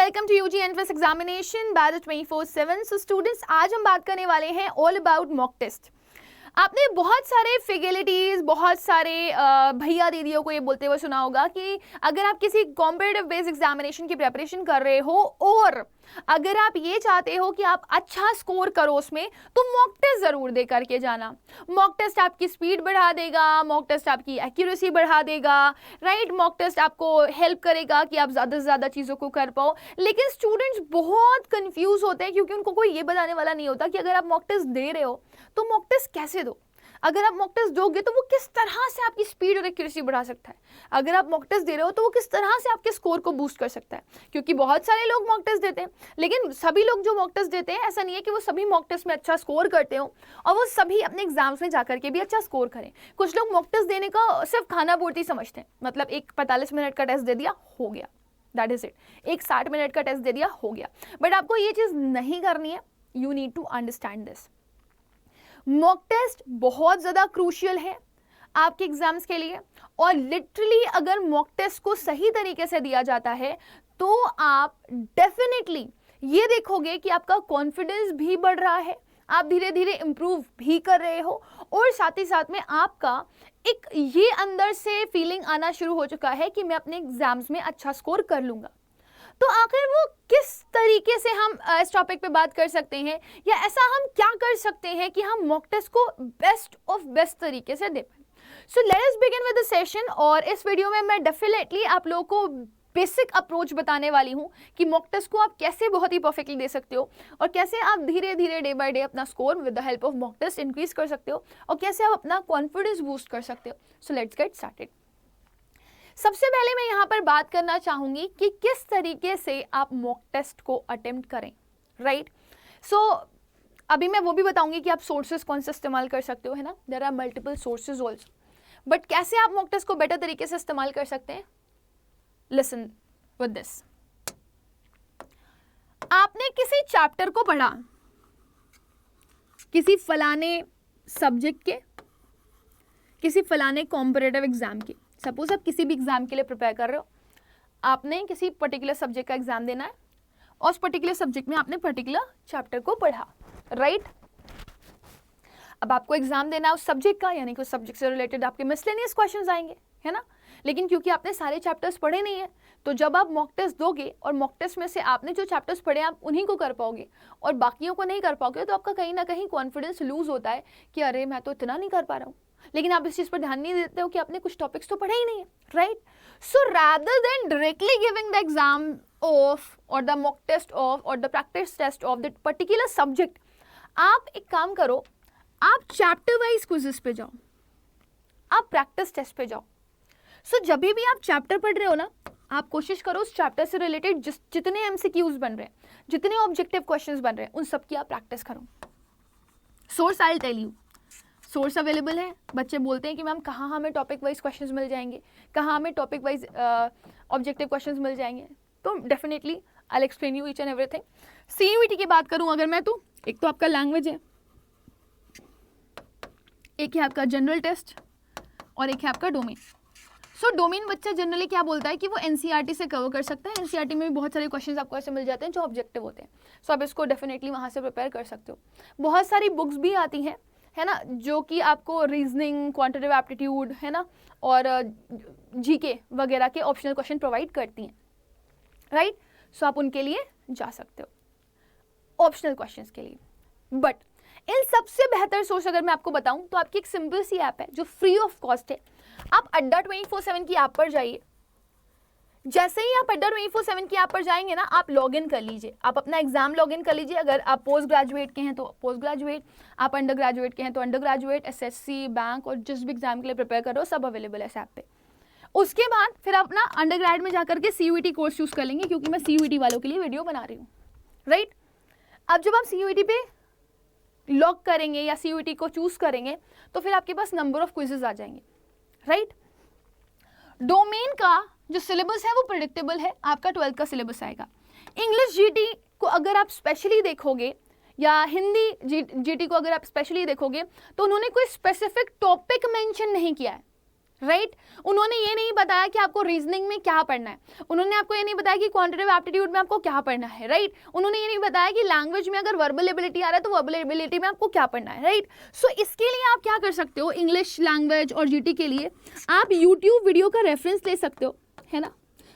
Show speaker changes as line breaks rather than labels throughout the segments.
Welcome to UG entrance examination batch 24/7। So students, आज हम बात करने वाले हैं ऑल अबाउट मॉक टेस्ट। आपने बहुत सारे फिगेलिटीज, बहुत सारे भैया दीदियों को ये बोलते हुए सुना होगा कि अगर आप किसी कॉम्पिटिटिव बेस्ड एग्जामिनेशन की प्रिपरेशन कर रहे हो और अगर आप ये चाहते हो कि आप अच्छा स्कोर करो उसमें, तो मॉक टेस्ट जरूर दे करके जाना। मॉक टेस्ट आपकी स्पीड बढ़ा देगा, मॉक टेस्ट आपकी एक्यूरेसी बढ़ा देगा, राइट। मॉक टेस्ट आपको हेल्प करेगा कि आप ज़्यादा से ज़्यादा चीज़ों को कर पाओ। लेकिन स्टूडेंट्स बहुत कंफ्यूज होते हैं क्योंकि उनको कोई ये बताने वाला नहीं होता कि अगर आप मॉक टेस्ट दे रहे हो तो मॉक टेस्ट कैसे दो। अगर आप मॉक टेस्ट दोगे तो वो किस तरह से आपकी स्पीड और एक्यूरेसी बढ़ा सकता है। अगर आप मॉक टेस्ट दे रहे हो तो वो किस तरह से आपके स्कोर को बूस्ट कर सकता है। क्योंकि बहुत सारे लोग मॉक टेस्ट देते हैं, लेकिन सभी लोग जो मॉक टेस्ट देते हैं ऐसा नहीं है कि वो सभी मॉक टेस्ट में अच्छा स्कोर करते हो और वो सभी अपने एग्जाम्स में जाकर के भी अच्छा स्कोर करें। कुछ लोग मॉक टेस्ट देने का सिर्फ खाना पूर्ति समझते हैं, मतलब एक 45 मिनट का टेस्ट दे दिया, हो गया, दैट इज इट। एक 60 मिनट का टेस्ट दे दिया, हो गया। बट आपको ये चीज़ नहीं करनी है। You need to understand this. Mock test बहुत ज़्यादा क्रूशियल है आपके एग्जाम्स के लिए, और लिटरली अगर मॉक टेस्ट को सही तरीके से दिया जाता है तो आप डेफिनेटली ये देखोगे कि आपका कॉन्फिडेंस भी बढ़ रहा है, आप धीरे धीरे इम्प्रूव भी कर रहे हो, और साथ ही साथ में आपका एक ये अंदर से फीलिंग आना शुरू हो चुका है कि मैं अपने एग्जाम्स में अच्छा स्कोर कर लूँगा। तो आखिर वो किस तरीके से हम इस टॉपिक पे बात कर सकते हैं, या ऐसा हम क्या कर सकते हैं कि हम मॉक टेस्ट को बेस्ट ऑफ बेस्ट तरीके से दे पाएं। So let us begin with the session. और इस वीडियो में मैं डेफिनेटली आप लोगों को बेसिक अप्रोच बताने वाली हूँ कि मॉक टेस्ट को आप कैसे बहुत ही परफेक्टली दे सकते हो, और कैसे आप धीरे धीरे डे बाय डे अपना score with the help of mock test increase कर सकते हो, और कैसे आप अपना कॉन्फिडेंस बूस्ट कर सकते हो। So let's get started. सबसे पहले मैं यहाँ पर बात करना चाहूँगी कि किस तरीके से आप मॉक टेस्ट को अटेम्प्ट करें, राइट। सो अभी मैं वो भी बताऊँगी कि आप सोर्सेज कौन से इस्तेमाल कर सकते हो, है ना। There are multiple sources also, but कैसे आप मॉक टेस्ट को बेटर तरीके से इस्तेमाल कर सकते हैं, लिसन विद दिस। आपने किसी चैप्टर को पढ़ा, किसी फलाने सब्जेक्ट के, किसी फलाने कॉम्पिटिटिव एग्जाम के। सपोज आप किसी भी एग्जाम के लिए प्रिपेयर कर रहे हो, आपने किसी पर्टिकुलर सब्जेक्ट का एग्जाम देना है और उस पर्टिकुलर सब्जेक्ट में आपने पर्टिकुलर चैप्टर को पढ़ा, राइट। अब आपको एग्जाम देना है उस सब्जेक्ट का, यानी कि उस सब्जेक्ट से रिलेटेड आपके मिसलेनियस क्वेश्चंस आएंगे, है ना। लेकिन क्योंकि आपने सारे चैप्टर्स पढ़े नहीं है, तो जब आप मॉक टेस्ट दोगे और मॉक टेस्ट में से आपने जो चैप्टर्स पढ़े आप उन्हीं को कर पाओगे और बाकियों को नहीं कर पाओगे, तो आपका कहीं ना कहीं कॉन्फिडेंस लूज होता है कि अरे मैं तो इतना नहीं कर पा रहा हूँ। लेकिन आप इस चीज़ पर ध्यान नहीं देते हो कि आपने कुछ टॉपिक्स तो पढ़े ही नहीं है, right. So rather than directly giving the exam of और द मॉक टेस्ट ऑफ और the practice test of that particular subject, आप एक काम करो, आप चैप्टर वाइज क्विज़ेस पे जाओ, आप प्रैक्टिस टेस्ट पे जाओ। सो जब भी आप चैप्टर पढ़ रहे हो ना, आप कोशिश करो उस चैप्टर से रिलेटेड जितने एमसीक्यूज बन रहे हैं, जितने ऑब्जेक्टिव क्वेश्चंस बन रहे हैं, उन सब की आप प्रैक्टिस करो। Source I will tell you, source available है। बच्चे बोलते हैं कि मैम कहाँ हमें टॉपिक वाइज क्वेश्चंस मिल जाएंगे, कहाँ हमें टॉपिक वाइज ऑब्जेक्टिव क्वेश्चंस मिल जाएंगे। तो definitely I will explain you each and everything. CUET की बात करूँ अगर मैं, तो एक तो आपका लैंग्वेज है, एक है आपका जनरल टेस्ट, और एक है आपका डोमेन। सो डोमेन बच्चा जनरली क्या बोलता है कि वो एनसीईआरटी से कवर कर सकता है। एनसीईआरटी में भी बहुत सारे क्वेश्चंस आपको ऐसे मिल जाते हैं जो ऑब्जेक्टिव होते हैं। सो आप इसको डेफिनेटली वहाँ से प्रिपेयर कर सकते हो। बहुत सारी बुक्स भी आती हैं, है ना, जो कि आपको रीजनिंग, क्वांटिटेटिव एप्टीट्यूड, है ना, और जीके वगैरह के ऑप्शनल क्वेश्चन प्रोवाइड करती हैं, राइट। सो आप उनके लिए जा सकते हो ऑप्शनल क्वेश्चंस के लिए। बट इन सबसे बेहतर सोर्स अगर मैं आपको बताऊं तो आपकी एक सिंपल सी ऐप है जो फ्री ऑफ कॉस्ट है। आप अड्डा 24/7 की ऐप पर जाइए। जैसे ही आप अड्डा 24/7 की ऐप पर जाएंगे ना, आप लॉगिन कर लीजिए, आप अपना एग्जाम लॉगिन कर लीजिए। अगर आप पोस्ट ग्रेजुएट के हैं तो पोस्ट ग्रेजुएट, आप अंडर ग्रेजुएट के हैं तो अंडर ग्रेजुएट, एसएससी, बैंक और जिस भी एग्जाम के लिए प्रिपेयर कर रहे हो सब अवेलेबल है इस ऐप पे। उसके बाद फिर अपना अंडर ग्रेड में जाकर के सीयूईटी कोर्स चूज कर लेंगे, क्योंकि मैं सीयूईटी वालों के लिए वीडियो बना रही हूँ, राइट। अब जब आप सीयूईटी पे लॉक करेंगे या सीयूईटी को चूज करेंगे तो फिर आपके पास नंबर ऑफ क्विजेज आ जाएंगे, राइट। डोमेन का जो सिलेबस है वो प्रेडिक्टेबल है, आपका 12th का सिलेबस आएगा। इंग्लिश जीटी को अगर आप स्पेशली देखोगे या हिंदी जीटी को अगर आप स्पेशली देखोगे तो उन्होंने कोई स्पेसिफिक टॉपिक मेंशन नहीं किया है, राइट उन्होंने ये नहीं बताया कि आपको रीजनिंग में क्या पढ़ना है, उन्होंने आपको ये नहीं बताया कि क्वांटिटेटिव एप्टीट्यूड में आपको क्या पढ़ना है, राइट उन्होंने ये नहीं बताया कि लैंग्वेज में अगर वर्बल एबिलिटी आ रहा है तो वर्बल एबिलिटी में आपको क्या पढ़ना है, राइट सो इसके लिए आप क्या कर सकते हो, इंग्लिश लैंग्वेज और जीटी के लिए आप यूट्यूब वीडियो का रेफरेंस ले सकते हो, है ना।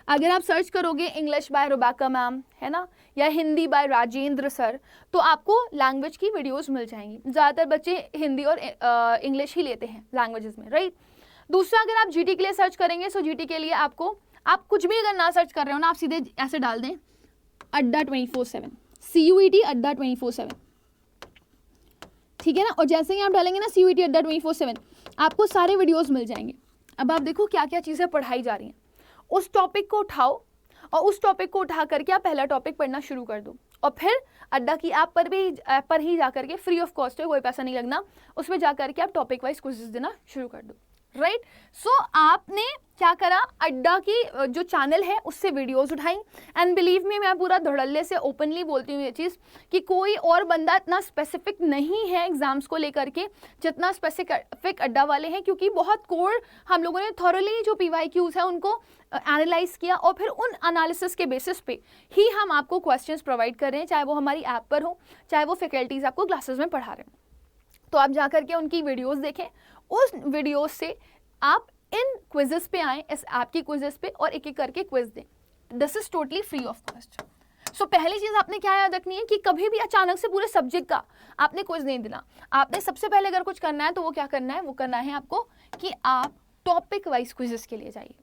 अगर आप सर्च करोगे इंग्लिश बाय रुबाका मैम, है ना, या हिंदी बाय राजेंद्र सर, तो आपको लैंग्वेज की वीडियोस मिल जाएंगी। ज़्यादातर बच्चे हिंदी और इंग्लिश ही लेते हैं लैंग्वेजेस में, राइट। दूसरा, अगर आप जीटी के लिए सर्च करेंगे, सो जीटी के लिए आपको, आप कुछ भी अगर ना सर्च कर रहे हो ना, आप सीधे ऐसे डाल दें अड्डा 24/7, CUET अड्डा 24/7, ठीक है ना। और जैसे ही आप डालेंगे ना CUET अड्डा 24/7, आपको सारे वीडियोस मिल जाएंगे। अब आप देखो क्या क्या चीज़ें पढ़ाई जा रही हैं, उस टॉपिक को उठाओ और उस टॉपिक को उठा करके आप पहला टॉपिक पढ़ना शुरू कर दो, और फिर अड्डा की ऐप पर ही जा करके फ्री ऑफ कॉस्ट है, कोई पैसा नहीं लगना, उसमें जा करके आप टॉपिक वाइज क्विज़ेस देना शुरू कर दो, राइट। सो आपने क्या करा, अड्डा की जो चैनल है उससे वीडियोस उठाई, एंड बिलीव मी, मैं पूरा धड़ल्ले से ओपनली बोलती हूँ ये चीज़ कि कोई और बंदा इतना स्पेसिफिक नहीं है एग्जाम्स को लेकर के जितना स्पेसिफिक अड्डा वाले हैं, क्योंकि बहुत कोर हम लोगों ने थॉरली जो PYQs है उनको एनालाइज किया, और फिर उन एनालिसिस के बेसिस पे ही हम आपको क्वेश्चंस प्रोवाइड कर रहे हैं, चाहे वो हमारी ऐप पर हो, चाहे वो फैकल्टीज आपको क्लासेस में पढ़ा रहे हैं। तो आप जा करके उनकी वीडियोस देखें, उस वीडियोस से आप इन क्विजेस पे आएँ, इस ऐप की क्विजेस पे, और एक एक करके क्विज दें। This is totally free of cost. So पहली चीज़ आपने क्या याद रखनी है कि कभी भी अचानक से पूरे सब्जेक्ट का आपने क्विज नहीं देना। आपने सबसे पहले अगर कुछ करना है तो वो क्या करना है, वो करना है आपको कि आप टॉपिक वाइज क्विजेस के लिए जाइए,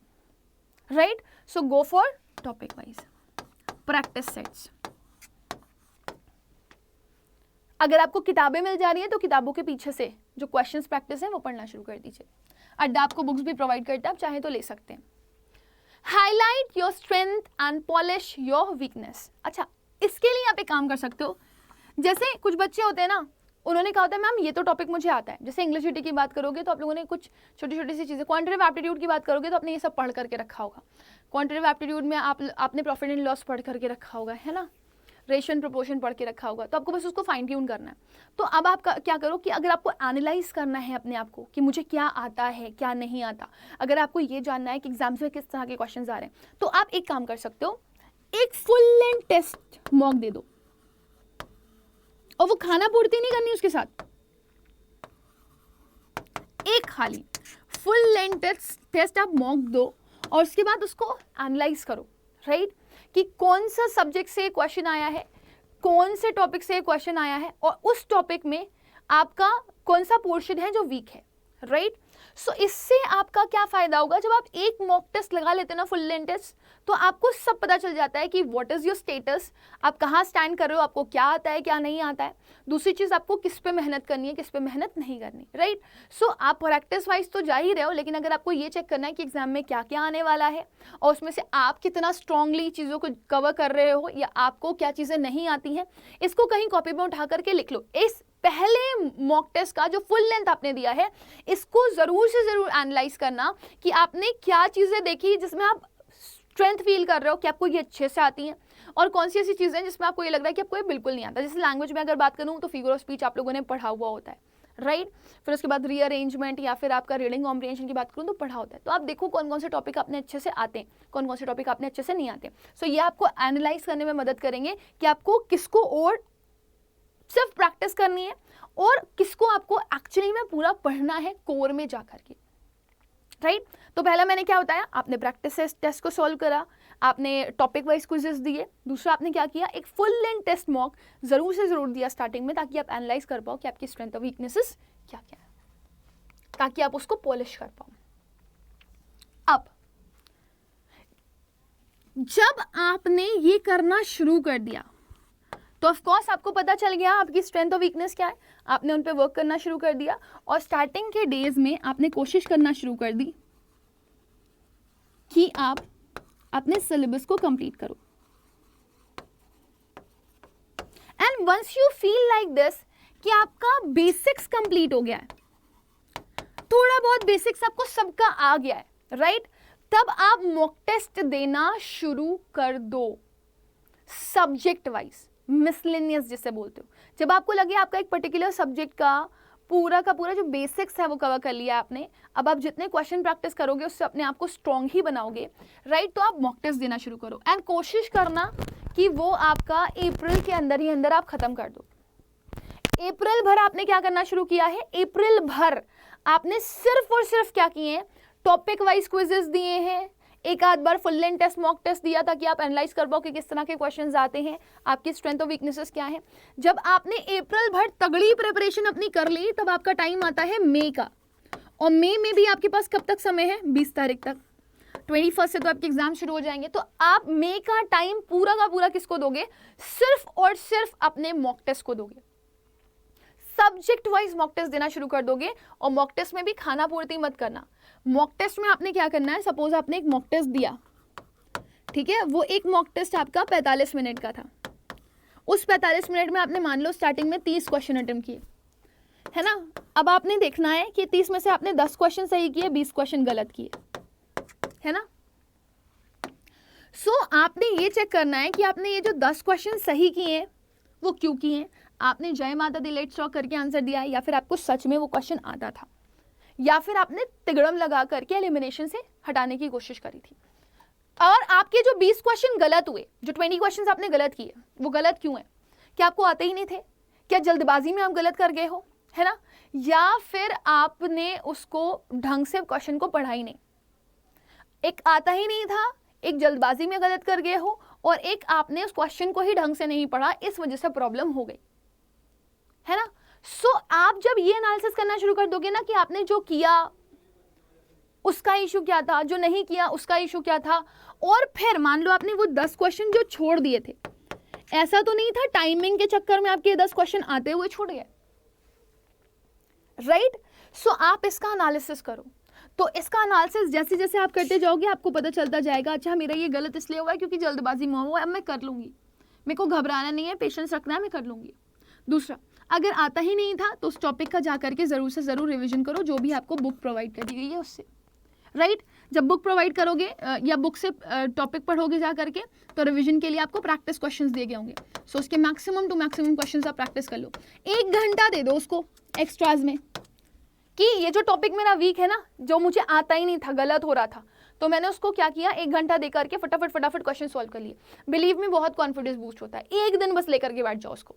right. So go for topic wise practice sets. अगर आपको किताबें मिल जा रही है तो किताबों के पीछे से जो क्वेश्चंस प्रैक्टिस है वो पढ़ना शुरू कर दीजिए। अड्डा आपको बुक्स भी प्रोवाइड करता है, आप चाहें तो ले सकते हैं। Highlight your strength and polish your weakness. अच्छा, इसके लिए आप एक काम कर सकते हो, जैसे कुछ बच्चे होते हैं ना, उन्होंने कहा होता है मैम ये तो टॉपिक मुझे आता है। जैसे इंग्लिश जीटी की बात करोगे तो आप लोगों ने कुछ छोटी छोटी सी चीज़ें, क्वांटिटेटिव एप्टीट्यूड की बात करोगे तो आपने ये सब पढ़ करके रखा होगा। क्वांटिटेटिव एप्टीट्यूड में आपने प्रॉफिट एंड लॉस पढ़ करके रखा होगा, है ना, रेशियो प्रोपोर्शन पढ़ के रखा होगा, तो आपको बस उसको फाइन ट्यून करना है। तो अब आप क्या करो कि अगर आपको एनालाइज करना है अपने आप को कि मुझे क्या आता है क्या नहीं आता, अगर आपको ये जानना है कि एग्जाम्स में किस तरह के क्वेश्चन आ रहे हैं, तो आप एक काम कर सकते हो, एक फुल लेंथ टेस्ट मॉक दे दो, और वो खाना पूर्ति नहीं करनी उसके साथ, एक खाली फुल लेंथ टेस्ट आप मॉक दो, और उसके बाद उसको एनालाइज करो, राइट, कि कौन सा सब्जेक्ट से क्वेश्चन आया है, कौन से टॉपिक से क्वेश्चन आया है, और उस टॉपिक में आपका कौन सा पोर्शन है जो वीक है, राइट। सो इससे आपका क्या फ़ायदा होगा, जब आप एक मॉक टेस्ट लगा लेते हैं ना, फुल लेंथ टेस्ट, तो आपको सब पता चल जाता है कि व्हाट इज़ योर स्टेटस, आप कहाँ स्टैंड कर रहे हो, आपको क्या आता है क्या नहीं आता है। दूसरी चीज़, आपको किस पे मेहनत करनी है, किस पे मेहनत नहीं करनी, राइट। सो आप प्रैक्टिस वाइज तो जा ही रहे हो, लेकिन अगर आपको ये चेक करना है कि एग्जाम में क्या क्या आने वाला है, और उसमें से आप कितना स्ट्रांगली चीज़ों को कवर कर रहे हो, या आपको क्या चीज़ें नहीं आती हैं, इसको कहीं कॉपी में उठा करके लिख लो। इस पहले मॉक टेस्ट का जो फुल लेंथ आपने दिया है, इसको ज़रूर से ज़रूर एनालाइज करना कि आपने क्या चीज़ें देखी जिसमें आप स्ट्रेंथ फील कर रहे हो कि आपको ये अच्छे से आती हैं, और कौन सी ऐसी चीज़ें जिसमें आपको ये लग रहा है कि आपको ये बिल्कुल नहीं आता। जैसे लैंग्वेज में अगर बात करूँ तो फिगर ऑफ स्पीच आप लोगों ने पढ़ा हुआ होता है, राइट। फिर उसके बाद रीअरेंजमेंट या फिर आपका रीडिंग कॉम्प्रिहेंशन की बात करूँ तो पढ़ा होता है। तो आप देखो कौन कौन से टॉपिक आपने अच्छे से आते हैं, कौन कौन से टॉपिक आपने अच्छे से नहीं आते। सो ये आपको एनालाइज करने में मदद करेंगे कि आपको किसको और सिर्फ प्रैक्टिस करनी है, और किसको आपको एक्चुअली में पूरा पढ़ना है कोर में जाकर के, राइट। तो पहला मैंने क्या बताया, आपने प्रैक्टिस टेस्ट को सॉल्व करा, आपने टॉपिक वाइज क्विजेस दिए। दूसरा आपने क्या किया, एक फुल लेंथ टेस्ट मॉक जरूर से जरूर दिया स्टार्टिंग में, ताकि आप एनालाइज कर पाओ कि आपकी स्ट्रेंथ और वीकनेसेस क्या क्या है, ताकि आप उसको पॉलिश कर पाओ। अब जब आपने ये करना शुरू कर दिया तो ऑफ कोर्स आपको पता चल गया आपकी स्ट्रेंथ और वीकनेस क्या है, आपने उन पे वर्क करना शुरू कर दिया, और स्टार्टिंग के डेज में आपने कोशिश करना शुरू कर दी कि आप अपने सिलेबस को कंप्लीट करो। And once you feel like this कि आपका बेसिक्स कंप्लीट हो गया है, थोड़ा बहुत बेसिक्स आपको सबका आ गया है, राइट, तब आप मॉक टेस्ट देना शुरू कर दो सब्जेक्ट वाइज, मिसलेनियस जिसे बोलते हो। जब आपको लगे आपका एक पर्टिकुलर सब्जेक्ट का पूरा का पूरा जो बेसिक्स है वो कवर कर लिया आपने। अब आप जितने क्वेश्चन प्रैक्टिस करोगे उससे अपने आप को स्ट्रॉन्ग ही बनाओगे, राइट। तो आप मॉक टेस्ट देना शुरू करो एंड कोशिश करना कि वो आपका अप्रैल के अंदर ही अंदर आप खत्म कर दो। अप्रैल भर आपने क्या करना शुरू किया है, अप्रैल भर आपने सिर्फ और सिर्फ क्या किए हैं, टॉपिक वाइज क्विजेस दिए हैं, एक आध बार full length test mock test दिया ताकि आप एनालाइज कर पाओ कि किस तरह के क्वेश्चंस आते हैं, आपकी स्ट्रेंथ और वीकनेसेस क्या है। जब आपने अप्रैल भर तगड़ी प्रिपरेशन अपनी कर ली तब आपका टाइम आता है मई का, और मई में भी आपके पास कब तक समय है, 20 तारीख तक, 21 से तो आपके एग्जाम शुरू हो जाएंगे। तो आप मई का टाइम पूरा का पूरा किसको दोगे, सिर्फ और सिर्फ अपने मॉक टेस्ट को दोगे। सब्जेक्ट वाइज मॉक टेस्ट देना शुरू कर दोगे, और मॉक टेस्ट में भी खाना पूर्ति मत करना। मॉक टेस्ट में आपने क्या करना है, सपोज आपने एक मॉक टेस्ट दिया, ठीक है, वो एक मॉक टेस्ट आपका 45 मिनट का था। उस 45 मिनट में आपने मान लो स्टार्टिंग में 30 क्वेश्चन अटेम्प्ट किए, है ना। अब आपने देखना है कि 30 में से आपने 10 क्वेश्चन सही किए, 20 क्वेश्चन गलत किए, है ना। सो आपने ये चेक करना है कि आपने ये जो 10 क्वेश्चन सही किए वो क्यों किए, आपने जय माता दी लेट्स टॉक करके आंसर दिया है, या फिर आपको सच में वो क्वेश्चन आता था, या फिर आपने तिगड़म लगा करके एलिमिनेशन से हटाने की कोशिश करी थी। और आपके जो 20 क्वेश्चन गलत हुए, जो 20 क्वेश्चन आपने गलत किए, वो गलत क्यों है, क्या आपको आते ही नहीं थे, क्या जल्दबाजी में आप गलत कर गए हो, है ना, या फिर आपने उसको ढंग से क्वेश्चन को पढ़ा ही नहीं, एक आता ही नहीं था, एक जल्दबाजी में गलत कर गए हो, और एक आपने उस क्वेश्चन को ही ढंग से नहीं पढ़ा, इस वजह से प्रॉब्लम हो गई, है ना। सो आप जब ये एनालिसिस करना शुरू कर दोगे ना कि आपने जो किया उसका इशू क्या था, जो नहीं किया उसका इशू क्या था, और फिर मान लो आपने वो 10 क्वेश्चन जो छोड़ दिए थे, ऐसा तो नहीं था टाइमिंग के चक्कर में आपके 10 क्वेश्चन आते हुए छूट गए, राइट। सो आप इसका एनालिसिस करो। तो इसका एनालिसिस जैसे जैसे आप करते जाओगे आपको पता चलता जाएगा, अच्छा मेरा ये गलत इसलिए हुआ है क्योंकि जल्दबाजी में हुआ है, अब मैं कर लूंगी, मेरे को घबराना नहीं है, पेशेंस रखना है, मैं कर लूंगी। दूसरा, अगर आता ही नहीं था तो उस टॉपिक का जा करके ज़रूर से ज़रूर रिवीजन करो, जो भी आपको बुक प्रोवाइड कर दी गई है उससे, राइट। जब बुक प्रोवाइड करोगे या बुक से टॉपिक पढ़ोगे जा करके, तो रिवीजन के लिए आपको प्रैक्टिस क्वेश्चंस दिए गए होंगे। सो उसके मैक्सिमम टू मैक्सिमम क्वेश्चंस आप प्रैक्टिस कर लो। 1 घंटा दे दो उसको एक्स्ट्राज में कि ये जो टॉपिक मेरा वीक है ना, जो मुझे आता ही नहीं था, गलत हो रहा था, तो मैंने उसको क्या किया, 1 घंटा दे करके फटाफट क्वेश्चन सॉल्व कर लिए। बिलीव में बहुत कॉन्फिडेंस बूस्ट होता है। एक दिन बस लेकर के बैठ जाओ उसको,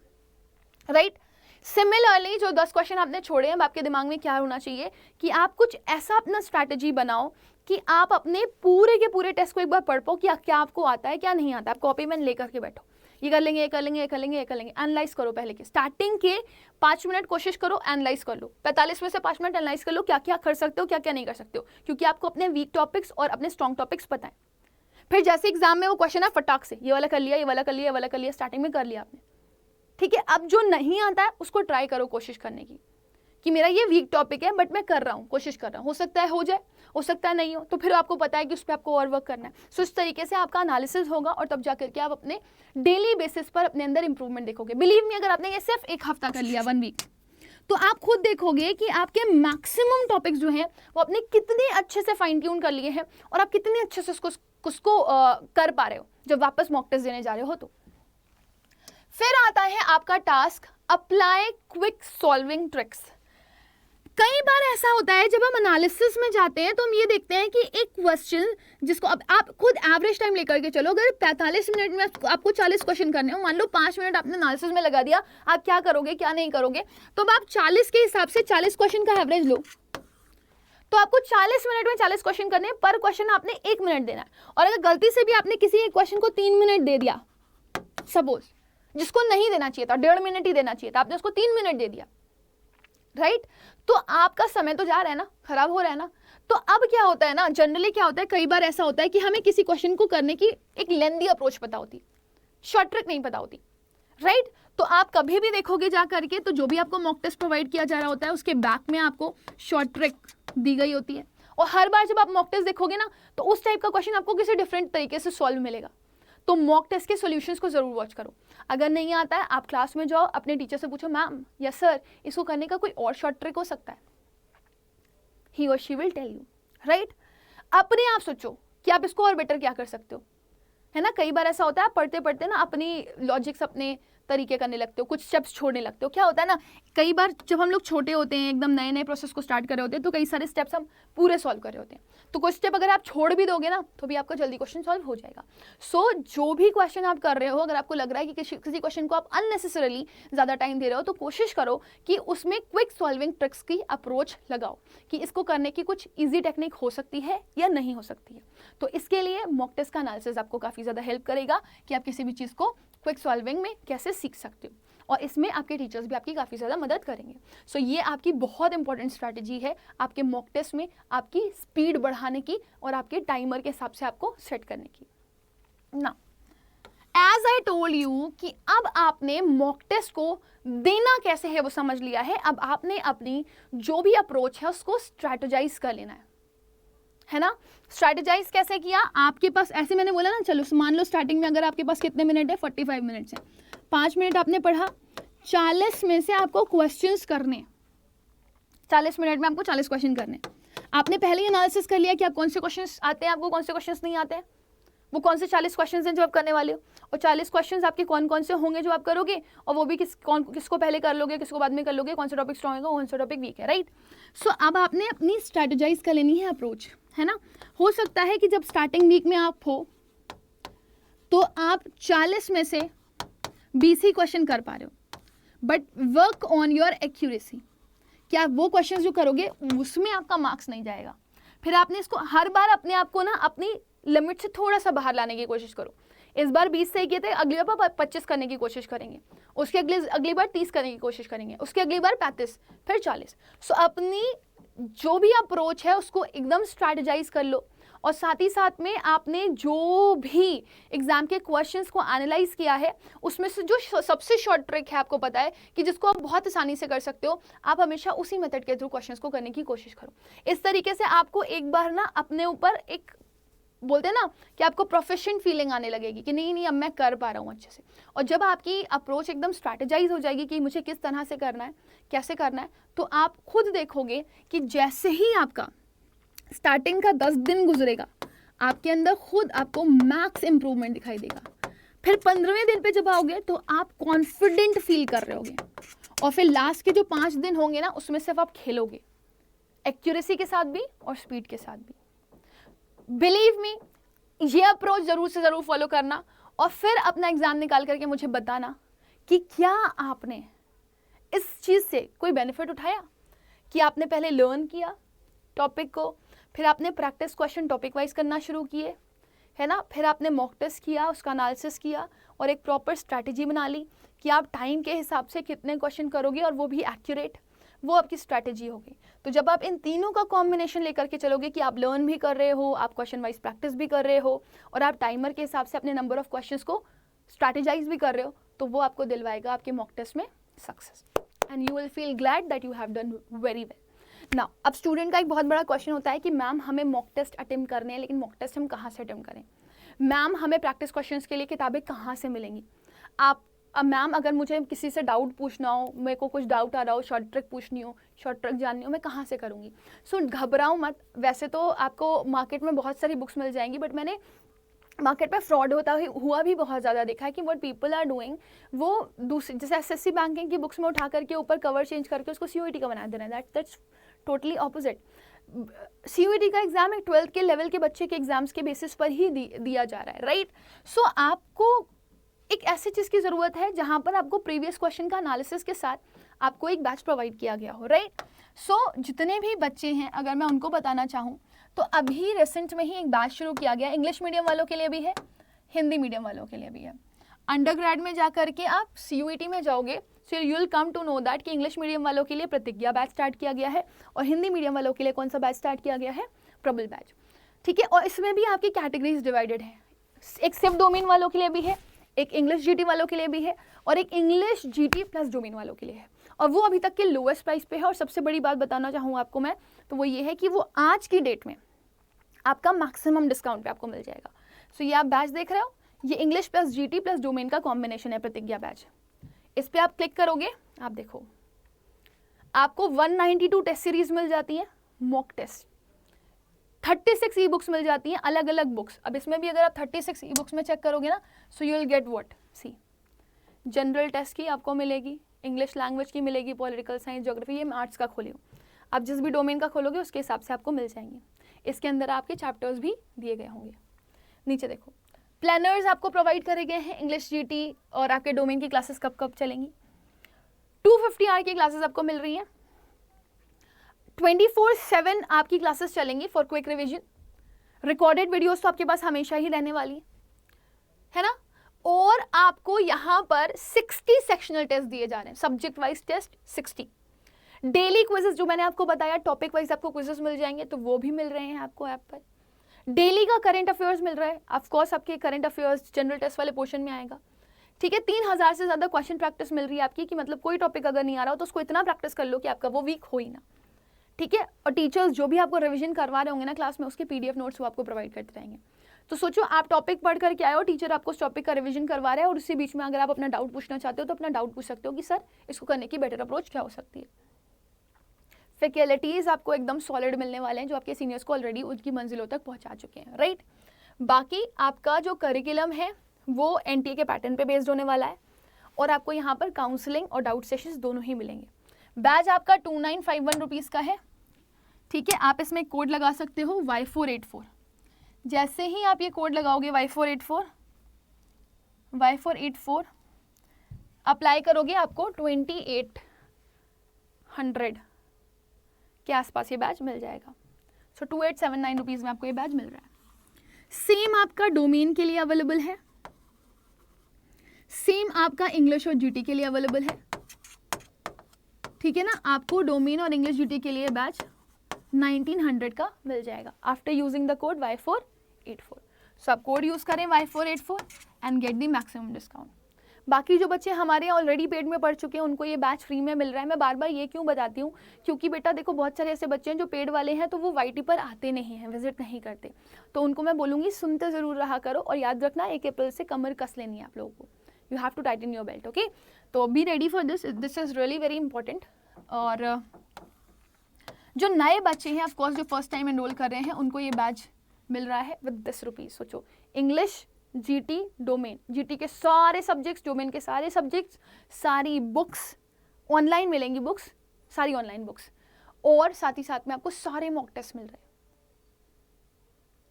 राइट। सिमिलरली जो 10 क्वेश्चन आपने छोड़े हैं, अब आपके दिमाग में क्या होना चाहिए कि आप कुछ ऐसा अपना स्ट्रैटेजी बनाओ कि आप अपने पूरे के पूरे टेस्ट को एक बार पढ़ पाओ कि क्या आपको आता है क्या नहीं आता। आप कॉपी पेन लेकर के बैठो, ये कर लेंगे, ये कर लेंगे, ये कर लेंगे, ये कर लेंगे। एनालाइज करो, पहले के स्टार्टिंग के 5 मिनट कोशिश करो, एनालाइज कर लो। 45 में से 5 मिनट एनालाइज कर लो, क्या क्या कर सकते हो, क्या क्या नहीं कर सकते हो, क्योंकि आपको अपने वीक टॉपिक्स और अपने स्ट्रॉन्ग टॉपिक्स पता है। फिर जैसे एग्जाम में वो क्वेश्चन है, फटाक से ये वाला कर लिया, ये वाला कर लिया, ये वाला कर लिया, स्टार्टिंग में कर लिया आपने, ठीक है। अब जो नहीं आता है उसको ट्राई करो, कोशिश करने की कि मेरा ये वीक टॉपिक है बट मैं कर रहा हूँ, कोशिश कर रहा हूँ, हो सकता है हो जाए, हो सकता है नहीं हो, तो फिर आपको पता है कि उस पर आपको और वर्क करना है। सो इस तरीके से आपका एनालिसिस होगा और तब जाकर के आप अपने डेली बेसिस पर अपने अंदर इंप्रूवमेंट देखोगे। बिलीव मी, अगर आपने ये सिर्फ 1 हफ्ता कर लिया, 1 वीक, तो आप खुद देखोगे कि आपके मैक्सिमम टॉपिक्स जो हैं वो आपने कितने अच्छे से फाइन ट्यून कर लिए हैं और आप कितने अच्छे से उसको कर पा रहे हो जब वापस मॉक टेस्ट देने जा रहे हो। तो फिर आता है आपका task, apply quick solving tricks. कई बार ऐसा होता है जब हम एनालिसिस में जाते हैं तो हम ये देखते हैं कि एक क्वेश्चन जिसको अब आप खुद एवरेज टाइम लेकर के चलो, अगर 45 मिनट में आपको 40 क्वेश्चन करने हो, मान लो 5 मिनट आपने एनालिसिस में लगा दिया, आप क्या करोगे क्या नहीं करोगे, तो अब आप 40 के हिसाब से 40 क्वेश्चन का एवरेज लो, तो आपको 40 मिनट में 40 क्वेश्चन करने हैं, पर क्वेश्चन आपने 1 मिनट देना है। और अगर गलती से भी आपने किसी एक क्वेश्चन को 3 मिनट दे दिया, सपोज, जिसको नहीं देना चाहिए था, 1.5 मिनट ही देना चाहिए था, आपने उसको 3 मिनट दे दिया, राइट, तो आपका समय तो जा रहा है ना, खराब हो रहा है ना। तो अब क्या होता है ना, जनरली क्या होता है, कई बार ऐसा होता है कि हमें किसी क्वेश्चन को करने की एक लेंदी अप्रोच पता होती, शॉर्ट ट्रिक नहीं पता होती, राइट। तो आप कभी भी देखोगे जा करके, तो जो भी आपको मॉक टेस्ट प्रोवाइड किया जा रहा होता है उसके बैक में आपको शॉर्ट ट्रिक दी गई होती है, और हर बार जब आप मॉक टेस्ट देखोगे ना तो उस टाइप का क्वेश्चन आपको किसी डिफरेंट तरीके से सॉल्व मिलेगा। तो मॉक टेस्ट के सॉल्यूशंस को जरूर वॉच करो। अगर नहीं आता है, आप क्लास में जाओ, अपने टीचर से पूछो, मैम यस सर, इसको करने का कोई और शॉर्ट ट्रिक हो सकता है, ही और she will tell you, right. अपने आप सोचो कि आप इसको और बेटर क्या कर सकते हो, है ना। कई बार ऐसा होता है, आप पढ़ते पढ़ते ना अपनी लॉजिक्स अपने तरीके करने लगते हो, कुछ स्टेप्स छोड़ने लगते हो। क्या होता है ना, कई बार जब हम लोग छोटे होते हैं, एकदम नए नए प्रोसेस को स्टार्ट कर रहे होते हैं, तो कई सारे स्टेप्स हम पूरे सॉल्व कर रहे होते हैं, तो कुछ स्टेप अगर आप छोड़ भी दोगे ना तो भी आपका जल्दी क्वेश्चन सॉल्व हो जाएगा। सो जो भी क्वेश्चन आप कर रहे हो, अगर आपको लग रहा है कि किसी क्वेश्चन को आप अननेसेसरली ज़्यादा टाइम दे रहे हो, तो कोशिश करो कि उसमें क्विक सॉल्विंग ट्रिक्स की अप्रोच लगाओ कि इसको करने की कुछ ईजी टेक्निक हो सकती है या नहीं हो सकती है। तो इसके लिए मॉक टेस्ट का एनालिसिस आपको काफ़ी ज़्यादा हेल्प करेगा कि आप किसी भी चीज़ को क्विक सॉल्विंग में कैसे सीख सकते हो, और इसमें आपके टीचर्स भी आपकी काफ़ी ज़्यादा मदद करेंगे। सो ये आपकी बहुत इंपॉर्टेंट स्ट्रैटेजी है आपके मॉक टेस्ट में आपकी स्पीड बढ़ाने की और आपके टाइमर के हिसाब से आपको सेट करने की। ना एज आई टोल्ड यू कि अब आपने मॉक टेस्ट को देना कैसे है वो समझ लिया है। अब आपने अपनी जो भी अप्रोच है उसको स्ट्रैटेजाइज कर लेना है ना। स्ट्रैटेजाइज कैसे किया, आपके पास ऐसे मैंने बोला ना, चलो मान लो स्टार्टिंग में अगर आपके पास कितने मिनट है, 45 मिनट्स है, 5 मिनट आपने पढ़ा, 40 में से आपको क्वेश्चंस करने, 40 मिनट में आपको 40 क्वेश्चन करने। आपने पहले ही एनालिसिस कर लिया कि आप कौन से क्वेश्चंस आते हैं, आपको कौन से क्वेश्चंस नहीं आते हैं, वो कौन से 40 क्वेश्चंस हैं जो आप करने वाले हो, और 40 क्वेश्चंस आपके कौन कौन से होंगे जो आप करोगे, और वो भी किसको पहले कर लोगे, किसको बाद में कर लोगे, कौन सा टॉपिक स्ट्रॉन्ग है, कौन सा टॉपिक वीक है, राइट। सो अब आपने अपनी स्ट्रैटेजाइज कर लेनी है अप्रोच, है ना। हो सकता है कि जब स्टार्टिंग वीक में आप हो तो आप 40 में से 20 ही क्वेश्चन कर पा रहे हो, but work on your accuracy, क्या वो क्वेश्चन जो करोगे उसमें आपका मार्क्स नहीं जाएगा। फिर आपने इसको हर बार अपने आप को ना अपनी लिमिट से थोड़ा सा बाहर लाने की कोशिश करो। इस बार 20 सही किए थे, अगली बार 25 करने की कोशिश करेंगे, उसके अगली बार 30 करने की कोशिश करेंगे, उसके अगली बार 35, फिर 40। सो अपनी जो भी अप्रोच है उसको एकदम स्ट्रैटेजाइज कर लो, और साथ ही साथ में आपने जो भी एग्जाम के क्वेश्चंस को एनालाइज किया है उसमें से जो सबसे शॉर्ट ट्रिक है, आपको पता है कि जिसको आप बहुत आसानी से कर सकते हो, आप हमेशा उसी मेथड के थ्रू क्वेश्चंस को करने की कोशिश करो। इस तरीके से आपको एक बार ना अपने ऊपर एक बोलते हैं ना कि आपको प्रोफेशनल फीलिंग आने लगेगी कि नहीं अब मैं कर पा रहा हूँ अच्छे से। और जब आपकी अप्रोच एकदम स्ट्रैटेजाइज हो जाएगी कि मुझे किस तरह से करना है, कैसे करना है, तो आप खुद देखोगे कि जैसे ही आपका स्टार्टिंग का 10 दिन गुजरेगा, आपके अंदर खुद आपको मैक्स इंप्रूवमेंट दिखाई देगा। फिर 15वें दिन पे जब आओगे तो आप कॉन्फिडेंट फील कर रहे होगे, और फिर लास्ट के जो 5 दिन होंगे ना उसमें सिर्फ आप खेलोगे, एक्यूरेसी के साथ भी और स्पीड के साथ भी। बिलीव मी, ये अप्रोच जरूर से जरूर फॉलो करना, और फिर अपना एग्जाम निकाल करके मुझे बताना कि क्या आपने इस चीज़ से कोई बेनिफिट उठाया, कि आपने पहले लर्न किया टॉपिक को, फिर आपने प्रैक्टिस क्वेश्चन टॉपिक वाइज करना शुरू किए, है ना, फिर आपने मॉक टेस्ट किया, उसका एनालिसिस किया, और एक प्रॉपर स्ट्रैटेजी बना ली कि आप टाइम के हिसाब से कितने क्वेश्चन करोगे और वो भी एक्यूरेट, वो आपकी स्ट्रैटेजी होगी। तो जब आप इन तीनों का कॉम्बिनेशन लेकर के चलोगे कि आप लर्न भी कर रहे हो, आप क्वेश्चन वाइज प्रैक्टिस भी कर रहे हो, और आप टाइमर के हिसाब से अपने नंबर ऑफ क्वेश्चंस को स्ट्रैटेजाइज भी कर रहे हो, तो वो आपको दिलवाएगा आपके मॉक टेस्ट में success, and you will feel glad that you have done very well. Now अब स्टूडेंट का एक बहुत बड़ा क्वेश्चन होता है कि मैम हमें मॉक टेस्ट अटेम्प्ट करने हैं, लेकिन मॉक टेस्ट हम कहाँ से अटेम्प्ट करें, मैम हमें प्रैक्टिस क्वेश्चंस के लिए किताबें कहाँ से मिलेंगी। आप मैम अगर मुझे किसी से डाउट पूछना हो, मेरे को कुछ डाउट आ रहा हो, शॉर्ट ट्रिक पूछनी हो, शॉर्ट ट्रिक जाननी हो, मैं कहाँ से करूँगी। सो घबराओ मत, वैसे तो आपको मार्केट में बहुत सारी बुक्स मिल जाएंगी, बट मैंने मार्केट में फ्रॉड होता हुआ भी बहुत ज़्यादा देखा है कि व्हाट पीपल आर डूइंग, वो दूसरी जैसे एसएससी बैंकिंग की बुक्स में उठा करके ऊपर कवर चेंज करके उसको सीयूईटी का बना दे रहे हैं। That's totally opposite. सीयूईटी का एग्जाम एक 12th के लेवल के बच्चे के एग्जाम्स के बेसिस पर ही दिया जा रहा है, राइट। सो आपको एक ऐसी चीज़ की ज़रूरत है जहाँ पर आपको प्रीवियस क्वेश्चन का एनालिसिस के साथ आपको एक बैच प्रोवाइड किया गया हो, राइट। सो जितने भी बच्चे हैं, अगर मैं उनको बताना चाहूँ तो अभी रिसेंट में ही एक बैच शुरू किया गया, इंग्लिश मीडियम वालों के लिए भी है, हिंदी मीडियम वालों के लिए भी है। अंडर ग्रेड में जा करके आप सीयूईटी में जाओगे, so you will come to know that कि इंग्लिश मीडियम वालों के लिए प्रतिज्ञा बैच स्टार्ट किया गया है, और हिंदी मीडियम वालों के लिए कौन सा बैच स्टार्ट किया गया है, प्रबल बैच, ठीक है। और इसमें भी आपकी कैटेगरीज डिवाइडेड है, एक सिर्फ डोमेन वालों के लिए भी है, एक इंग्लिश जीटी वालों के लिए भी है, और एक इंग्लिश जीटी प्लस डोमेन वालों के लिए है, और वो अभी तक के लोएस्ट प्राइस पे है। और सबसे बड़ी बात बताना चाहूँ आपको मैं, तो वो ये है कि वो आज की डेट में आपका मैक्सिमम डिस्काउंट पे आपको मिल जाएगा। सो ये आप बैच देख रहे हो, ये English plus GT plus domain का कॉम्बिनेशन है, प्रतिज्ञा बैच। इस पर आप क्लिक करोगे, आप देखो आपको 192 टेस्ट सीरीज मिल जाती है, मॉक टेस्ट 36 ई बुक्स मिल जाती हैं, अलग अलग बुक्स। अब इसमें भी अगर आप 36 ई बुक्स में चेक करोगे ना, so you will get what, see general test की आपको मिलेगी, इंग्लिश लैंग्वेज की मिलेगी, पॉलिटिकल साइंस, ज्योग्राफी, ये मैं आर्ट्स का खोली हूँ। आप जिस भी डोमेन का खोलोगे उसके हिसाब से आपको मिल जाएंगे। इसके अंदर आपके चैप्टर्स भी दिए गए होंगे। नीचे देखो, प्लानर्स आपको प्रोवाइड करे गए हैं, इंग्लिश जीटी और आपके डोमेन की क्लासेस कब कब चलेंगी। 250 आवर की क्लासेस आपको मिल रही हैं। 24/7 आपकी क्लासेस चलेंगी for quick revision. Recorded videos तो आपके पास हमेशा ही रहने वाली है ना। और आपको यहाँ पर 60 सेक्शनल टेस्ट दिए जा रहे हैं, subject wise test 60। Daily quizzes जो मैंने आपको बताया, टॉपिक वाइज आपको क्विजेस मिल जाएंगे, तो वो भी मिल रहे हैं आपको ऐप पर। डेली का करंट अफेयर्स मिल रहा है, ऑफ कोर्स आपके करंट अफेयर्स जनरल टेस्ट वाले पोर्शन में आएगा, ठीक है। 3000 से ज़्यादा क्वेश्चन प्रैक्टिस मिल रही है आपकी, कि मतलब कोई टॉपिक अगर नहीं आ रहा हो तो उसको इतना प्रैक्टिस कर लो कि आपका वो वीक हो ही ना, ठीक है। और टीचर्स जो भी आपको रिवीजन करवा रहे होंगे ना क्लास में, उसके PDF नोट्स वो आपको प्रोवाइड करते रहेंगे। तो सोचो, आप टॉपिक पढ़ करके आए हो, टीचर आपको उस टॉपिक का रिवीजन करवा रहा है, और उसी बीच में अगर आप अपना डाउट पूछना चाहते हो तो अपना डाउट पूछ सकते हो कि सर इसको करने की बेटर अप्रोच क्या हो सकती है। फैकल्टीज आपको एकदम सॉलिड मिलने वाले हैं, जो आपके सीनियर्स को ऑलरेडी उनकी मंजिलों तक पहुंचा चुके हैं, राइट। बाकी आपका जो करिकुलम है वो NTA के पैटर्न पे बेस्ड होने वाला है, और आपको यहाँ पर काउंसलिंग और डाउट सेशंस दोनों ही मिलेंगे। बैच आपका 2951 रुपीज़ का है, ठीक है। आप इसमें कोड लगा सकते हो Y484। जैसे ही आप ये कोड लगाओगे Y484 अप्लाई करोगे, आपको 2800 के आसपास ये बैच मिल जाएगा। सो 2879 रुपीज़ में आपको ये बैच मिल रहा है। सेम आपका डोमेन के लिए अवेलेबल है, सेम आपका इंग्लिश और GT के लिए अवेलेबल है, ठीक है ना। आपको डोमेन और इंग्लिश GT के लिए बैच 1900 का मिल जाएगा after using the code Y484। सो आप कोड यूज़ करें Y484 and get the maximum discount. बाकी जो बच्चे हमारे ऑलरेडी पेड में पढ़ चुके हैं उनको ये बैच फ्री में मिल रहा है। मैं बार बार ये क्यों बताती हूँ, क्योंकि बेटा देखो बहुत सारे ऐसे बच्चे हैं जो पेड वाले हैं तो वो YT पर आते नहीं हैं, विजिट नहीं करते, तो उनको मैं बोलूँगी सुनते ज़रूर रहा करो, और याद रखना 1 अप्रैल से कमर कस लेनी है आप लोगों को। You have to tighten your belt, okay. तो be ready for this, this is really very important. और जो नए बच्चे हैं ऑफकोर्स जो फर्स्ट टाइम एनरोल कर रहे हैं उनको ये बैच मिल रहा है विद 10 रुपीज़। सोचो, इंग्लिश GT डोमेन, GT के सारे सब्जेक्ट्स, डोमेन के सारे सब्जेक्ट्स, सारी बुक्स ऑनलाइन मिलेंगी, बुक्स सारी ऑनलाइन बुक्स, और साथ ही साथ में आपको सारे मॉक टेस्ट मिल रहे हैं,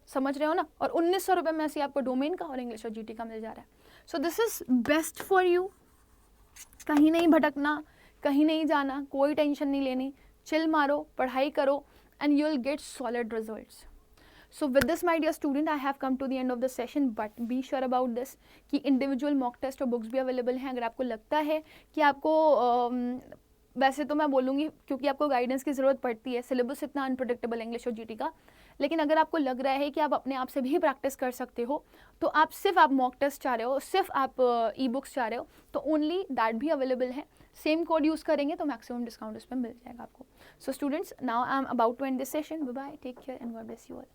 समझ रहे हो ना। और 1900 रुपये में से आपको डोमेन का और इंग्लिश और GT का मिल जा रहा है। So this is best for you. कहीं नहीं भटकना, कहीं नहीं जाना, कोई टेंशन नहीं लेनी, चिल मारो, पढ़ाई करो, and you will gate solid results. So with this my dear student, I have come to the end of the session, but be sure about this कि individual mock test और books भी available हैं। अगर आपको लगता है कि आपको वैसे तो मैं बोलूँगी क्योंकि आपको गाइडेंस की ज़रूरत पड़ती है, सिलेबस इतना अनप्रडिक्टेबल इंग्लिश और GT का, लेकिन अगर आपको लग रहा है कि आप अपने आप से भी प्रैक्टिस कर सकते हो, तो आप मॉक टेस्ट चाह रहे हो, सिर्फ आप ई-बुक्स चाह रहे हो, तो ओनली दैट भी अवेलेबल है। सेम कोड यूज़ करेंगे तो मैक्सिमम डिस्काउंट उस पर मिल जाएगा आपको। So students, now I am about to end this session. Bye bye, take care and God bless you all.